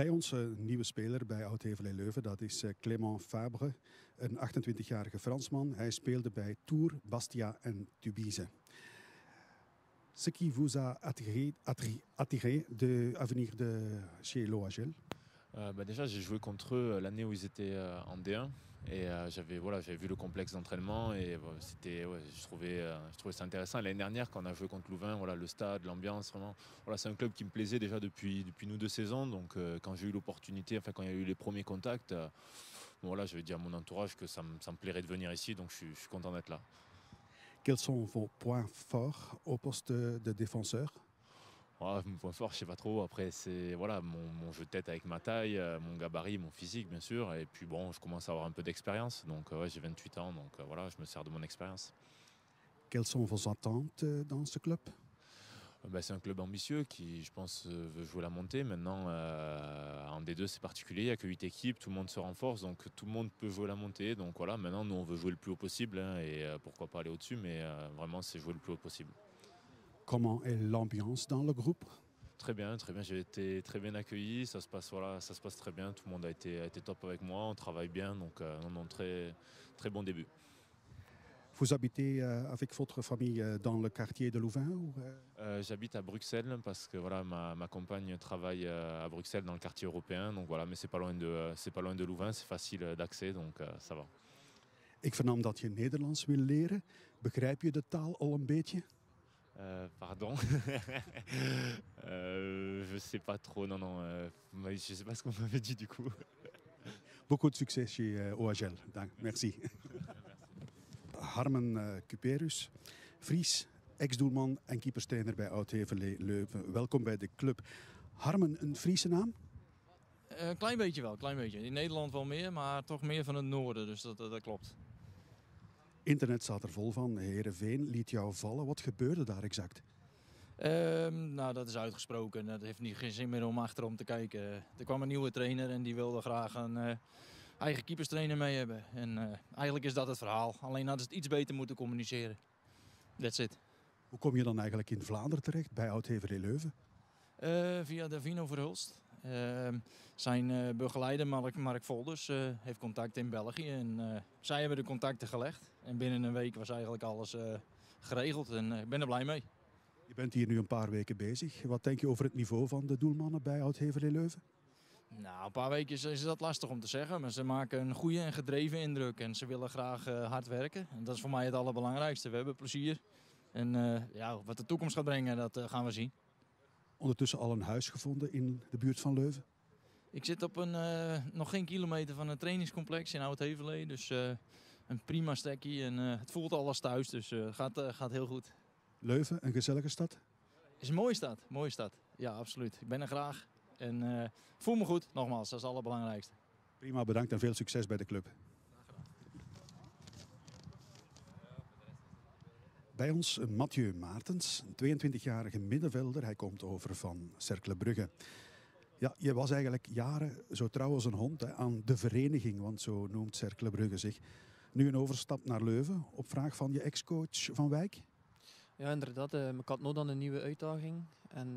Bij ons een nieuwe speler bij Oud-Heverlee Leuven, dat is Clément Fabre, een 28-jarige Fransman. Hij speelde bij Tours, Bastia en Tubize. Ce qui vous a attiré de venir chez l'OHL? Déjà, j'ai joué contre eux l'année où ils étaient en D1 et j'avais vu le complexe d'entraînement et je trouvais ça intéressant. L'année dernière, quand on a joué contre Louvain, voilà, le stade, l'ambiance, vraiment, voilà, c'est un club qui me plaisait déjà depuis nous 2 saisons. Donc, quand j'ai eu l'opportunité, quand il y a eu les premiers contacts, voilà, j'avais dit à mon entourage que ça me plairait de venir ici, donc je suis content d'être là. Quels sont vos points forts au poste de défenseur? Mon point fort, je sais pas trop. Après, c'est voilà, mon jeu de tête avec ma taille, mon gabarit, mon physique, bien sûr. Et puis bon, je commence à avoir un peu d'expérience. Donc j'ai 28 ans, donc voilà, je me sers de mon expérience. Quelles sont vos attentes dans ce club? C'est un club ambitieux qui, je pense, veut jouer la montée. Maintenant, en D2, c'est particulier. Il n'y a que 8 équipes, tout le monde se renforce, donc tout le monde peut jouer la montée. Donc voilà, maintenant, nous, on veut jouer le plus haut possible et pourquoi pas aller au-dessus, mais vraiment, c'est jouer le plus haut possible. Comment est l'ambiance dans le groupe? Très bien, très bien. J'ai été très bien accueilli. Ça se passe très bien. Tout le monde a été top avec moi. On travaille bien, donc très, très bon début. Vous habitez avec votre famille dans le quartier de Louvain ou J'habite à Bruxelles parce que voilà, ma compagne travaille à Bruxelles dans le quartier européen. Donc voilà, mais c'est pas loin de Louvain, c'est facile d'accès, donc ça va. Ik vernam dat je Nederlands wil leren. Begrijp je de taal al een beetje? Pardon. Je sais pas trop, non. Je sais pas ce qu'on m'avait dit du coup. Beaucoup de succes chez OHL. Dank. Merci. Harmen Cuperus, Fries, ex-doelman en keeperstrainer bij Oud-Heverlee Leuven. Welkom bij de club. Harmen, een Friese naam? Een klein beetje wel, klein beetje. In Nederland wel meer, maar toch meer van het noorden, dus dat klopt. Internet staat er vol van. Heerenveen liet jou vallen. Wat gebeurde daar exact? Nou, dat is uitgesproken. Dat heeft geen zin meer om achterom te kijken. Er kwam een nieuwe trainer en die wilde graag een eigen keeperstrainer mee hebben. En eigenlijk is dat het verhaal. Alleen hadden ze het iets beter moeten communiceren. That's it. Hoe kom je dan eigenlijk in Vlaanderen terecht bij Oud-Heverlee Leuven? Via Davino Verhulst. Zijn begeleider Mark Volders heeft contact in België. En zij hebben de contacten gelegd. En binnen een week was eigenlijk alles geregeld. En ik ben er blij mee. Je bent hier nu een paar weken bezig. Wat denk je over het niveau van de doelmannen bij Oud-Heverlee Leuven? Nou, een paar weken is dat lastig om te zeggen. Maar ze maken een goede en gedreven indruk. En ze willen graag hard werken. En dat is voor mij het allerbelangrijkste. We hebben plezier. En wat de toekomst gaat brengen, dat gaan we zien. Ondertussen al een huis gevonden in de buurt van Leuven? Ik zit op nog geen kilometer van een trainingscomplex in Oud-Heverlee. Dus een prima stekkie. En het voelt alles thuis. Dus het gaat heel goed. Leuven, een gezellige stad? Het is een mooie stad. Ja, absoluut. Ik ben er graag. En voel me goed, nogmaals. Dat is het allerbelangrijkste. Prima, bedankt en veel succes bij de club. Bij ons Mathieu Maartens, een 22-jarige middenvelder. Hij komt over van Cercle Brugge. Ja, je was eigenlijk jaren zo trouw als een hond aan de vereniging, want zo noemt Cercle Brugge zich. Nu een overstap naar Leuven op vraag van je ex-coach Van Wijk? Ja, inderdaad. Ik had nood aan een nieuwe uitdaging. En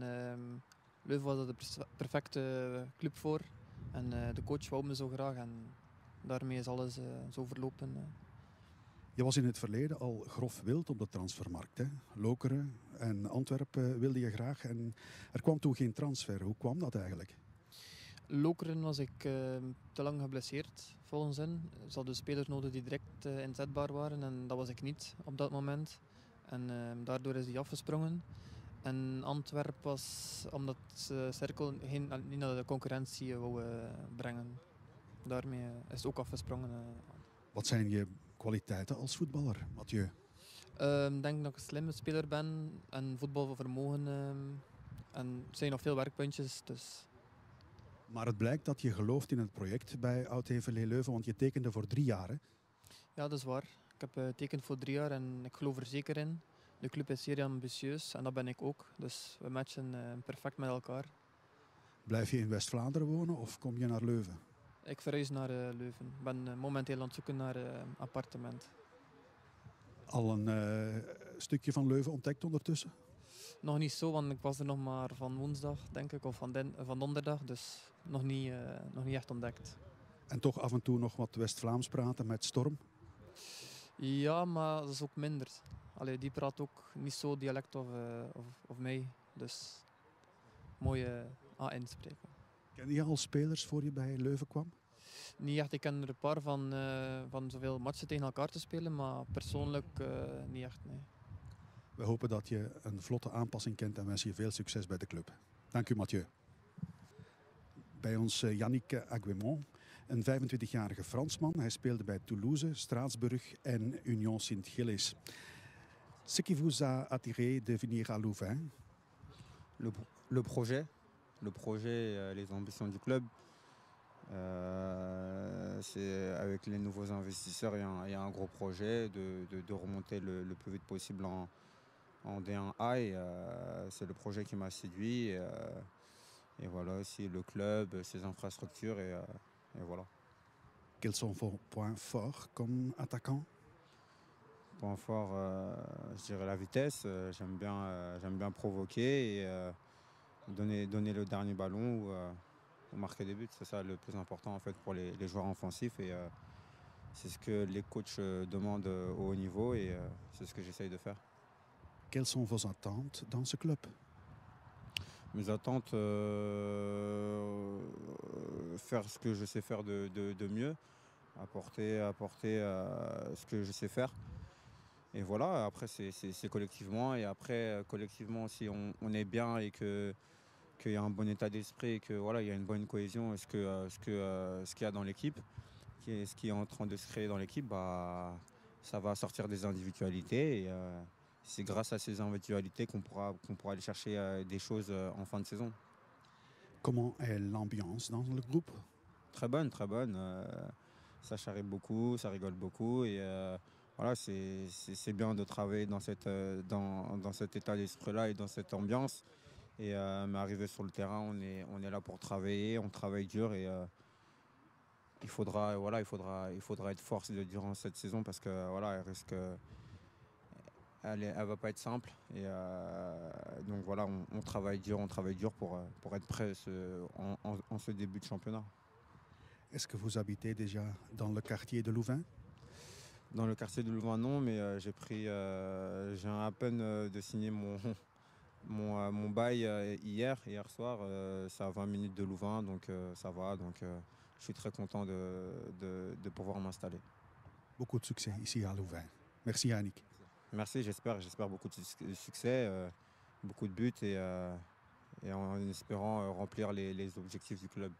Leuven was er de perfecte club voor. En de coach wou me zo graag. En daarmee is alles zo verlopen. Je was in het verleden al grof wild op de transfermarkt. Hè? Lokeren en Antwerpen wilde je graag. En er kwam toen geen transfer. Hoe kwam dat eigenlijk? Lokeren was ik te lang geblesseerd, volgens hen. Ze hadden spelers nodig die direct inzetbaar waren. En dat was ik niet op dat moment. En daardoor is die afgesprongen. En Antwerpen was omdat Cercle niet naar de concurrentie wou brengen. Daarmee is het ook afgesprongen. Wat zijn je kwaliteiten als voetballer, Mathieu? Ik denk dat ik een slimme speler ben en voetbalvermogen. En er zijn nog veel werkpuntjes. Dus. Maar het blijkt dat je gelooft in het project bij Oud-Heverlee Leuven, want je tekende voor 3 jaar. Hè? Ja, dat is waar. Ik heb getekend voor 3 jaar en ik geloof er zeker in. De club is zeer ambitieus en dat ben ik ook. Dus we matchen perfect met elkaar. Blijf je in West-Vlaanderen wonen of kom je naar Leuven? Ik verhuis naar Leuven. Ik ben momenteel aan het zoeken naar een appartement. Al een stukje van Leuven ontdekt ondertussen? Nog niet zo, want ik was er nog maar van woensdag, denk ik, of van donderdag. Dus nog niet echt ontdekt. En toch af en toe nog wat West-Vlaams praten met Storm. Ja, maar dat is ook minder. Allee, die praat ook niet zo dialect of mij. Dus mooi aan inspreken. Ken je al spelers voor je bij Leuven kwam? Niet echt, ik ken er een paar van zoveel matchen tegen elkaar te spelen, maar persoonlijk niet echt, nee. We hopen dat je een vlotte aanpassing kent en wensen je veel succes bij de club. Dank u, Mathieu. Bij ons Yannick Aguemont, een 25-jarige Fransman. Hij speelde bij Toulouse, Straatsburg en Union Sint-Gilles. Ce qui vous a attiré de venir à Louvain? Le projet, les ambitions du club. C'est avec les nouveaux investisseurs, il y a un gros projet de remonter le plus vite possible en D1A. Et, c'est le projet qui m'a séduit. Et voilà aussi le club, ses infrastructures et voilà. Quels sont vos points forts comme attaquant? Point fort, je dirais la vitesse. J'aime bien provoquer et donner le dernier ballon ou marquer des buts. C'est ça le plus important en fait pour les joueurs offensifs et c'est ce que les coachs demandent au haut niveau et c'est ce que j'essaye de faire. Quelles sont vos attentes dans ce club? Mes attentes, faire ce que je sais faire de mieux, apporter ce que je sais faire. Et voilà, après c'est collectivement. Et après, collectivement, si on est bien et qu'il y a un bon état d'esprit et que voilà, il y a une bonne cohésion, ce qu'il y a dans l'équipe, ce qui est en train de se créer dans l'équipe, bah, ça va sortir des individualités. Et c'est grâce à ces individualités qu'on pourra aller chercher des choses en fin de saison. Comment est l'ambiance dans le groupe? Très bonne, très bonne. Ça charrie beaucoup, ça rigole beaucoup. Et voilà, c'est bien de travailler dans cet état d'esprit-là et dans cette ambiance. Et mais arrivé sur le terrain, on est là pour travailler, on travaille dur et il faudra être fort durant cette saison parce que voilà, elle va pas être simple et donc voilà, on travaille dur pour être prêt en ce début de championnat. Est-ce que vous habitez déjà dans le quartier de Louvain? Dans le quartier de Louvain, non, mais j'ai à peine de signer mon bail hier soir. C'est à 20 minutes de Louvain, donc ça va. Donc je suis très content de pouvoir m'installer. Beaucoup de succès ici à Louvain. Merci Yannick. Merci, j'espère beaucoup de succès, beaucoup de buts et en espérant remplir les objectifs du club.